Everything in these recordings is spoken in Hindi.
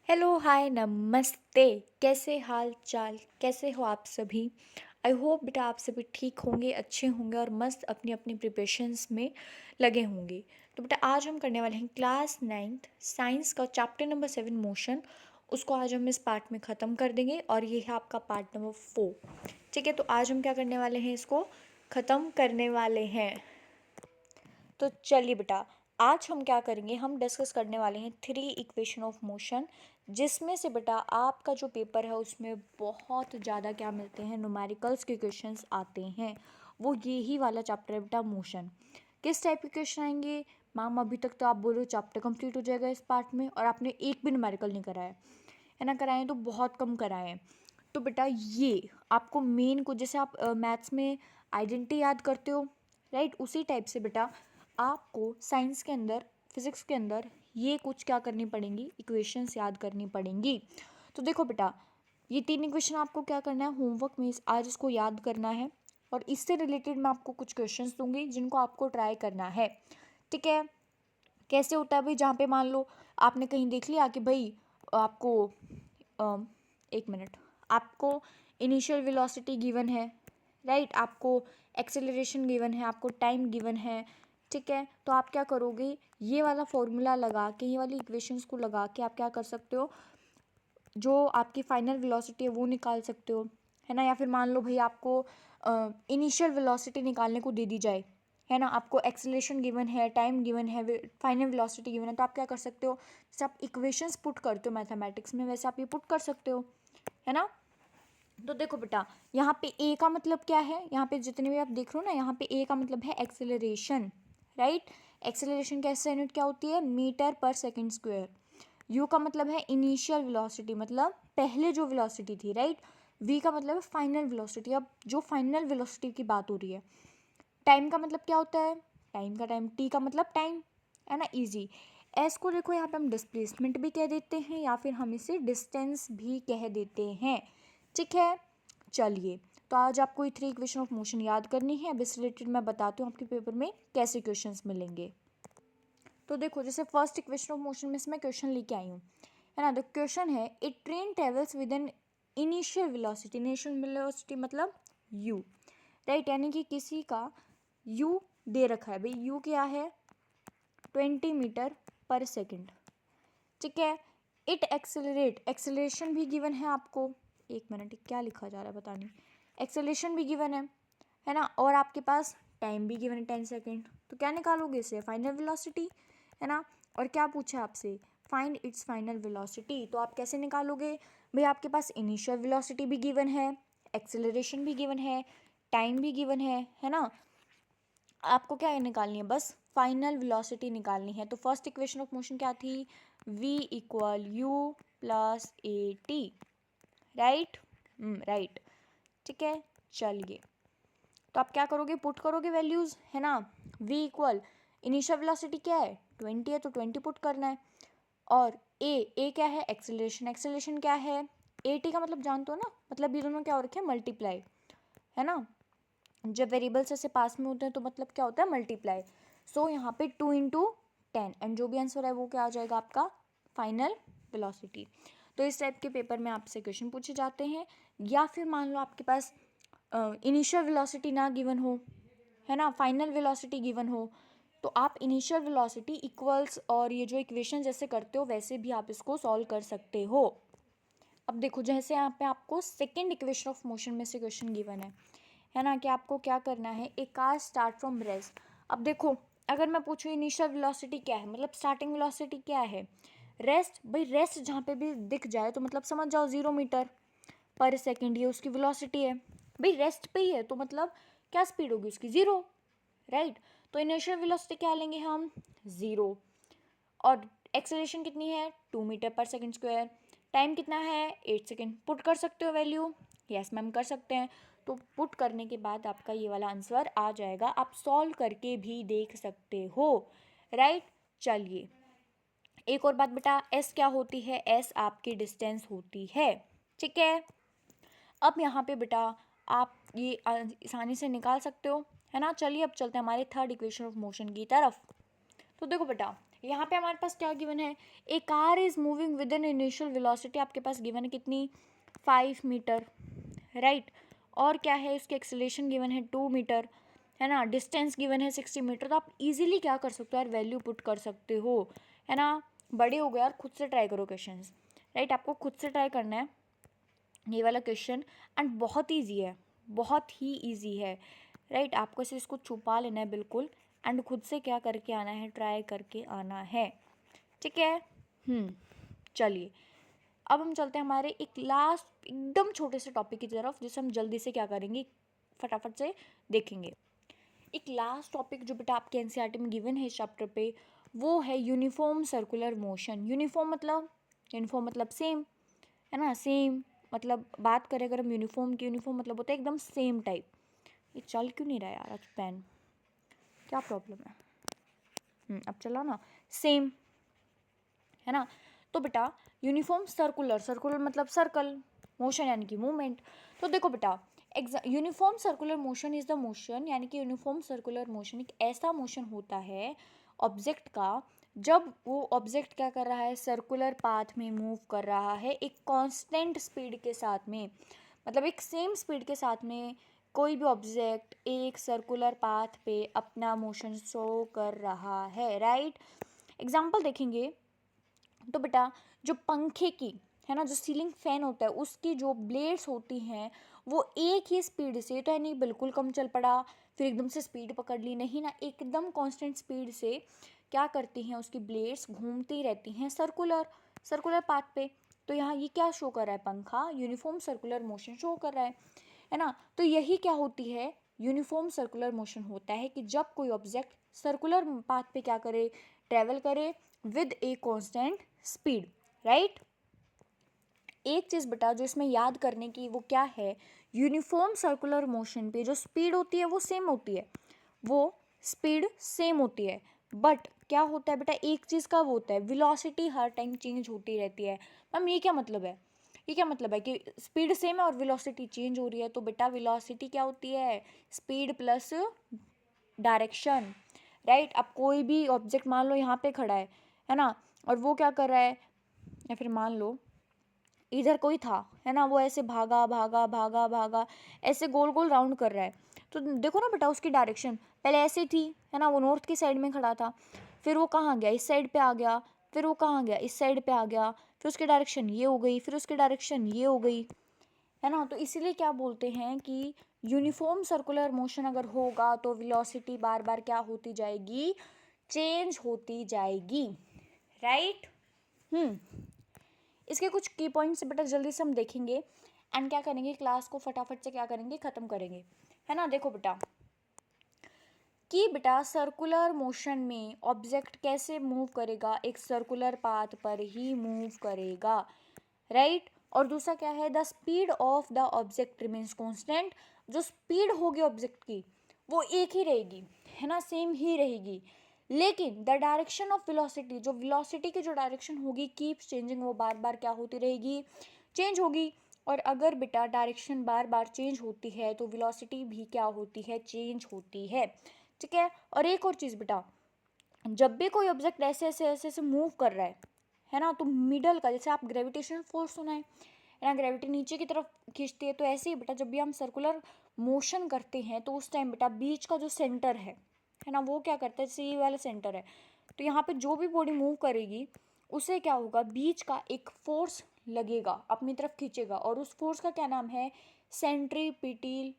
हेलो हाय नमस्ते। कैसे हाल चाल, कैसे हो आप सभी। आई होप बेटा आप सभी ठीक होंगे, अच्छे होंगे और मस्त अपनी अपनी प्रिपरेशंस में लगे होंगे। तो बेटा आज हम करने वाले हैं क्लास 9th साइंस का चैप्टर नंबर 7 मोशन। उसको आज हम इस पार्ट में ख़त्म कर देंगे और ये है आपका पार्ट नंबर 4। ठीक है, तो आज हम क्या करने वाले हैं, इसको ख़त्म करने वाले हैं। तो चलिए बेटा आज हम क्या करेंगे, हम डिस्कस करने वाले हैं 3 इक्वेशन ऑफ मोशन, जिसमें से बेटा आपका जो पेपर है उसमें बहुत ज़्यादा क्या मिलते हैं, न्यूमेरिकल्स के क्वेश्चंस आते हैं। वो यही वाला चैप्टर है बेटा मोशन। किस टाइप के क्वेश्चन आएंगे मैम, अभी तक तो आप बोलो चैप्टर कंप्लीट हो जाएगा इस पार्ट में और आपने एक भी न्यूमेरिकल नहीं कराया है ना। कराए तो बहुत कम कराए हैं। तो बेटा ये आपको मेन को, जैसे आप मैथ्स में आइडेंटिटी याद करते हो राइट, उसी टाइप से बेटा आपको साइंस के अंदर, फिजिक्स के अंदर ये कुछ क्या करनी पड़ेंगी, इक्वेशंस याद करनी पड़ेंगी। तो देखो बेटा ये 3 इक्वेशन आपको क्या करना है, होमवर्क में आज इसको याद करना है और इससे रिलेटेड मैं आपको कुछ क्वेश्चंस दूंगी जिनको आपको ट्राई करना है। ठीक है, कैसे होता है भाई, जहाँ पे मान लो आपने कहीं देख लिया कि भाई आपको एक मिनट, आपको इनिशियल वेलोसिटी गिवन है राइट, आपको एक्सेलरेशन गिवन है, आपको टाइम गिवन है। ठीक है, तो आप क्या करोगे, ये वाला फॉर्मूला लगा के, ये वाली इक्वेशंस को लगा के आप क्या कर सकते हो, जो आपकी फाइनल वेलोसिटी है वो निकाल सकते हो, है ना। या फिर मान लो भाई आपको इनिशियल वेलोसिटी निकालने को दे दी जाए, है ना, आपको एक्सेलरेशन गिवन है, टाइम गिवन है, फाइनल वेलोसिटी गिवन है, तो आप क्या कर सकते हो, जैसे आप इक्वेशंस पुट करते हो मैथमेटिक्स में वैसे आप ये पुट कर सकते हो, है ना। तो देखो बेटा यहाँ पे ए का मतलब क्या है, यहाँ पे जितने भी आप देख रहे हो ना, यहाँ पे ए का मतलब है एक्सेलरेशन राइट। एक्सेलरेशन की SI यूनिट क्या होती है, मीटर पर सेकंड स्क्वायर। यू का मतलब है इनिशियल वेलोसिटी, मतलब पहले जो वेलोसिटी थी राइट। वी का मतलब है फाइनल वेलोसिटी, अब जो फाइनल वेलोसिटी की बात हो रही है। टाइम का मतलब क्या होता है, टाइम का टाइम, टी का मतलब टाइम, है ना, इजी। एस को देखो यहाँ पे हम डिस्प्लेसमेंट भी कह देते हैं या फिर हम इसे डिस्टेंस भी कह देते हैं। ठीक है, चलिए तो आज आपको ये 3 इक्वेशन ऑफ मोशन याद करनी है। अब इस रिलेटेड मैं बताती हूँ आपके पेपर में कैसे क्वेश्चंस मिलेंगे। तो देखो जैसे फर्स्ट इक्वेशन ऑफ मोशन में से मैं क्वेश्चन लेके आई हूँ, है ना। द क्वेश्चन है a train travels with an initial velocity, initial velocity मतलब u राइट, यानी कि किसी का u दे रखा है भाई, u क्या है 20 मीटर पर सेकेंड। ठीक है, इट एक्सेलरेट, एक्सेलरेशन भी गिवन है आपको, एक मिनट क्या लिखा जा रहा है पता नहीं, एक्सेलरेशन भी गिवन है ना, और आपके पास टाइम भी गिवन है 10 सेकेंड। तो क्या निकालोगे इसे, फाइनल वेलोसिटी, है ना। और क्या पूछा आपसे, फाइंड इट्स फाइनल वेलोसिटी, तो आप कैसे निकालोगे भाई, आपके पास इनिशियल वेलोसिटी भी गिवन है, एक्सेलरेशन भी गिवन है, टाइम भी गिवन है ना। आपको क्या निकालनी है, बस फाइनल वेलोसिटी निकालनी है। तो फर्स्ट इक्वेशन ऑफ मोशन क्या थी, v equal you plus A T right, right. ठीक है, चलिए तो आप क्या करोगे, पुट करोगे वैल्यूज, है ना। v इक्वल इनिशियल वेलोसिटी क्या है 20 है, तो 20 पुट करना है। और ए क्या है, एक्सेलरेशन, एक्सेलरेशन क्या है ए टी का मतलब जानते हो ना, मतलब ये दोनों क्या हो रखे हैं, मल्टीप्लाई, है ना। जब वेरिएबल्स ऐसे पास में होते हैं तो मतलब क्या होता है, मल्टीप्लाई। सो यहाँ पे 2 × 10 एंड जो भी आंसर है वो क्या आ जाएगा आपका, फाइनल वेलोसिटी। तो इस टाइप के पेपर में आपसे क्वेश्चन पूछे जाते हैं। या फिर मान लो आपके पास इनिशियल वेलोसिटी ना गिवन हो, है ना, फाइनल वेलोसिटी गिवन हो, तो आप इनिशियल वेलोसिटी इक्वल्स और ये जो इक्वेशन जैसे करते हो वैसे भी आप इसको सॉल्व कर सकते हो। अब देखो जैसे यहाँ पे आपको सेकेंड इक्वेशन ऑफ मोशन में से क्वेश्चन गिवन है ना, कि आपको क्या करना है, a car start from rest. अब देखो अगर मैं पूछूँ इनिशियल वेलोसिटी क्या है, मतलब स्टार्टिंग वेलोसिटी क्या है, रेस्ट, भाई रेस्ट जहाँ पे भी दिख जाए तो मतलब समझ जाओ 0 मीटर पर सेकेंड, ये उसकी वेलोसिटी है। भाई रेस्ट पे ही है तो मतलब क्या स्पीड होगी उसकी, 0 राइट। तो इनिशियल वेलोसिटी क्या लेंगे हम, 0। और एक्सेलरेशन कितनी है 2 मीटर पर सेकेंड स्क्वायर, टाइम कितना है 8 सेकेंड। पुट कर सकते हो वैल्यू, यस मैम कर सकते हैं। तो पुट करने के बाद आपका ये वाला आंसर आ जाएगा, आप सॉल्व करके भी देख सकते हो राइट। चलिए एक और बात बेटा, एस क्या होती है, एस आपकी डिस्टेंस होती है। ठीक है, अब यहाँ पे बेटा आप ये आसानी से निकाल सकते हो, है ना। चलिए अब चलते हैं हमारे थर्ड इक्वेशन ऑफ मोशन की तरफ। तो देखो बेटा यहाँ पे हमारे पास क्या गिवन है, a car is moving with an initial velocity, आपके पास गिवन है कितनी, 5 मीटर, राइट। और क्या है, इसके एक्सेलरेशन गिवन है 2 मीटर, है ना, डिस्टेंस गिवन है 60 मीटर। तो आप इजीली क्या कर सकते हो यार, वैल्यू पुट कर सकते हो, है ना। बड़े हो गए यार, खुद से ट्राई करो क्वेश्चंस, राइट। आपको खुद से ट्राई करना है ये वाला क्वेश्चन, एंड बहुत ईजी है, बहुत ही ईजी है, राइट। आपको सिर्फ इसको छुपा लेना है बिल्कुल, एंड खुद से क्या करके आना है, ट्राई करके आना है, ठीक है। चलिए अब हम चलते हैं हमारे एक लास्ट एकदम छोटे से टॉपिक की तरफ, जिसे हम जल्दी से क्या करेंगे, फटाफट से देखेंगे। एक लास्ट टॉपिक जो बेटा आपके एनसीईआरटी में गिवन है इस चैप्टर पे, वो है यूनिफॉर्म सर्कुलर मोशन। यूनिफॉर्म मतलब सेम, है ना, सेम मतलब बात करें अगर हम यूनिफॉर्म की, यूनिफॉर्म मतलब होता है एकदम सेम टाइप। ये चल क्यों नहीं रहा यार आज पेन, क्या प्रॉब्लम है। अब चला ना, सेम, है ना। तो बेटा यूनिफॉर्म सर्कुलर मतलब सर्कल, मोशन यानी कि मूवमेंट। तो देखो बेटा, uniform circular motion is the motion, यानी कि यूनिफॉर्म सर्कुलर मोशन एक ऐसा मोशन होता है ऑब्जेक्ट का, जब वो ऑब्जेक्ट क्या कर रहा है, सर्कुलर पाथ में मूव कर रहा है एक कांस्टेंट स्पीड के साथ में, मतलब एक सेम स्पीड के साथ में कोई भी ऑब्जेक्ट एक सर्कुलर पाथ पे अपना मोशन शो कर रहा है, राइट। एग्जाम्पल देखेंगे तो बेटा, जो पंखे की, है ना, जो सीलिंग फैन होता है उसकी जो ब्लेड्स होती हैं वो एक ही स्पीड से, तो है नहीं बिल्कुल कम चल पड़ा फिर एकदम से स्पीड पकड़ ली, नहीं ना, एकदम कांस्टेंट स्पीड से क्या करती हैं, उसकी ब्लेड्स घूमती रहती हैं सर्कुलर पाथ पे। तो यहाँ ये क्या शो कर रहा है, पंखा यूनिफॉर्म सर्कुलर मोशन शो कर रहा है ना। तो यही क्या होती है, यूनिफॉर्म सर्कुलर मोशन होता है कि जब कोई ऑब्जेक्ट सर्कुलर पाथ पे क्या करे, ट्रेवल करे with a constant speed, right. एक चीज़ बेटा जो इसमें याद करने की वो क्या है, यूनिफॉर्म सर्कुलर मोशन पे जो स्पीड होती है वो सेम होती है, वो स्पीड सेम होती है, बट क्या होता है बेटा, एक चीज़ का वो होता है, वेलोसिटी हर टाइम चेंज होती रहती है। मैम ये क्या मतलब है, ये क्या मतलब है कि स्पीड सेम है और वेलोसिटी चेंज हो रही है। तो बेटा वेलोसिटी क्या होती है, स्पीड प्लस डायरेक्शन, राइट। अब कोई भी ऑब्जेक्ट मान लो यहाँ पे खड़ा है ना, और वो क्या कर रहा है, या फिर मान लो इधर कोई था, है ना, वो ऐसे भागा भागा भागा भागा ऐसे गोल गोल राउंड कर रहा है। तो देखो ना बेटा उसकी डायरेक्शन पहले ऐसे थी, है ना, वो नॉर्थ की साइड में खड़ा था, फिर वो कहाँ गया, इस साइड पे आ गया, फिर वो कहाँ गया, इस साइड पे आ गया, फिर उसकी डायरेक्शन ये हो गई, फिर उसकी डायरेक्शन ये हो गई, है ना। तो इसीलिए क्या बोलते हैं कि यूनिफॉर्म सर्कुलर मोशन अगर होगा तो वेलोसिटी बार बार क्या होती जाएगी, चेंज होती जाएगी, राइट। इसके कुछ की पॉइंट्स बेटा जल्दी से हम देखेंगे, एंड क्या करेंगे, क्लास को फटाफट से क्या करेंगे, ख़त्म करेंगे, है ना। देखो बेटा कि बेटा सर्कुलर मोशन में ऑब्जेक्ट कैसे मूव करेगा, एक सर्कुलर पाथ पर ही मूव करेगा, राइट। और दूसरा क्या है, the speed of the object remains constant, जो स्पीड होगी ऑब्जेक्ट की वो एक ही रहेगी, है ना, सेम ही रहेगी, लेकिन द डायरेक्शन ऑफ वेलोसिटी, जो वेलोसिटी की जो डायरेक्शन होगी कीप्स चेंजिंग, वो बार बार क्या होती रहेगी, चेंज होगी। और अगर बेटा डायरेक्शन बार बार चेंज होती है तो वेलोसिटी भी क्या होती है, चेंज होती है, ठीक है। और एक और चीज़ बेटा, जब भी कोई ऑब्जेक्ट ऐसे ऐसे ऐसे ऐसे मूव कर रहा है ना, तो मिडल का, जैसे आप ग्रेविटेशनल फोर्स सुना है ना, ग्रेविटी नीचे की तरफ खींचती है, तो ऐसे ही बेटा जब भी हम सर्कुलर मोशन करते हैं तो उस टाइम बेटा बीच का जो सेंटर है ना, वो क्या करता है, जैसे ये वाला सेंटर है, तो यहाँ पे जो भी बॉडी मूव करेगी उसे क्या होगा, बीच का एक फोर्स लगेगा, अपनी तरफ खींचेगा, और उस फोर्स का क्या नाम है, सेंट्रीपिटल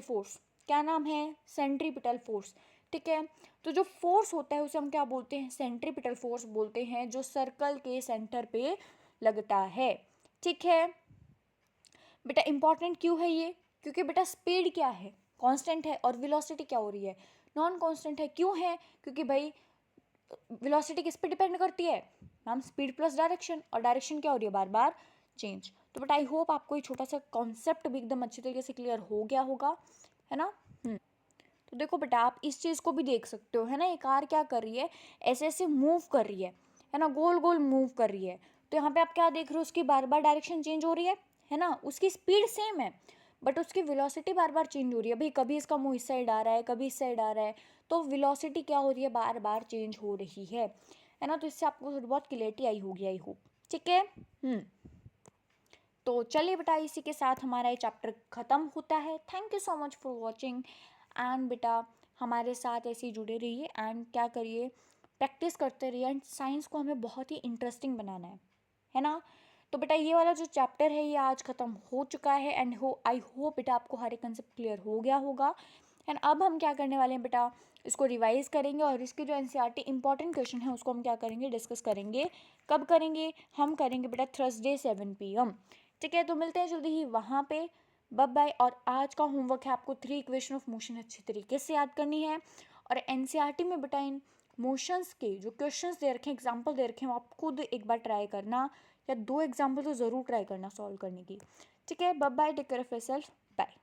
फोर्स। क्या नाम है, सेंट्रीपिटल फोर्स, ठीक है। तो जो फोर्स होता है उसे हम क्या बोलते हैं, सेंट्रीपिटल फोर्स बोलते हैं, जो सर्कल के सेंटर पे लगता है, ठीक है। बेटा इंपॉर्टेंट क्यों है ये, क्योंकि बेटा स्पीड क्या है, कांस्टेंट है, और वेलोसिटी क्या हो रही है, नॉन कांस्टेंट है। क्यों है, क्योंकि भाई वेलोसिटी किस पे डिपेंड करती है, मैम स्पीड प्लस डायरेक्शन, और डायरेक्शन क्या हो रही है, बार बार चेंज। तो बेटा आई होप आपको ये छोटा सा कॉन्सेप्ट भी एकदम अच्छी तरीके से क्लियर हो गया होगा, है ना। तो देखो बेटा आप इस चीज़ को भी देख सकते हो, है ना, ये कार क्या कर रही है, ऐसे ऐसे मूव कर रही है ना, गोल गोल मूव कर रही है। तो यहाँ पे आप क्या देख रहे हो, उसकी बार बार डायरेक्शन चेंज हो रही है ना, उसकी स्पीड सेम है, बट उसकी वेलोसिटी बार बार चेंज हो रही है भाई, कभी इसका मुंह इस साइड आ रहा है, कभी इस साइड आ रहा है, तो वेलोसिटी क्या हो रही है, बार बार चेंज हो रही है ना। तो इससे आपको थोड़ी बहुत क्लियरिटी आई होगी, आई होप। ठीक है। तो चलिए बेटा, इसी के साथ हमारा ये चैप्टर ख़त्म होता है। Thank you so much for watching. And बेटा हमारे साथ ऐसे ही जुड़े रहिए एंड क्या करिए, प्रैक्टिस करते रहिए एंड साइंस को हमें बहुत ही इंटरेस्टिंग बनाना है ना। तो बेटा ये वाला जो चैप्टर है ये आज ख़त्म हो चुका है एंड आई होप बेटा आपको हर एक कंसेप्ट क्लियर हो गया होगा। एंड अब हम क्या करने वाले हैं बेटा, इसको रिवाइज करेंगे और इसके जो एनसीईआरटी इंपॉर्टेंट क्वेश्चन है उसको हम क्या करेंगे, डिस्कस करेंगे। कब करेंगे, हम करेंगे बेटा थर्सडे 7 PM। ठीक है, तो मिलते हैं जल्दी ही वहाँ पे। Bye bye. और आज का होमवर्क है आपको 3 इक्वेशन ऑफ मोशन अच्छी तरीके से याद करनी है। और एनसीईआरटी में बेटा इन मोशंस के जो क्वेश्चंस दे रखे हैं, एग्जाम्पल दे रखे हैं, वो आप खुद एक बार ट्राई करना, या 2 एग्जाम्पल तो ज़रूर ट्राई करना सॉल्व करने की। ठीक है, bye bye, take care of yourself, bye.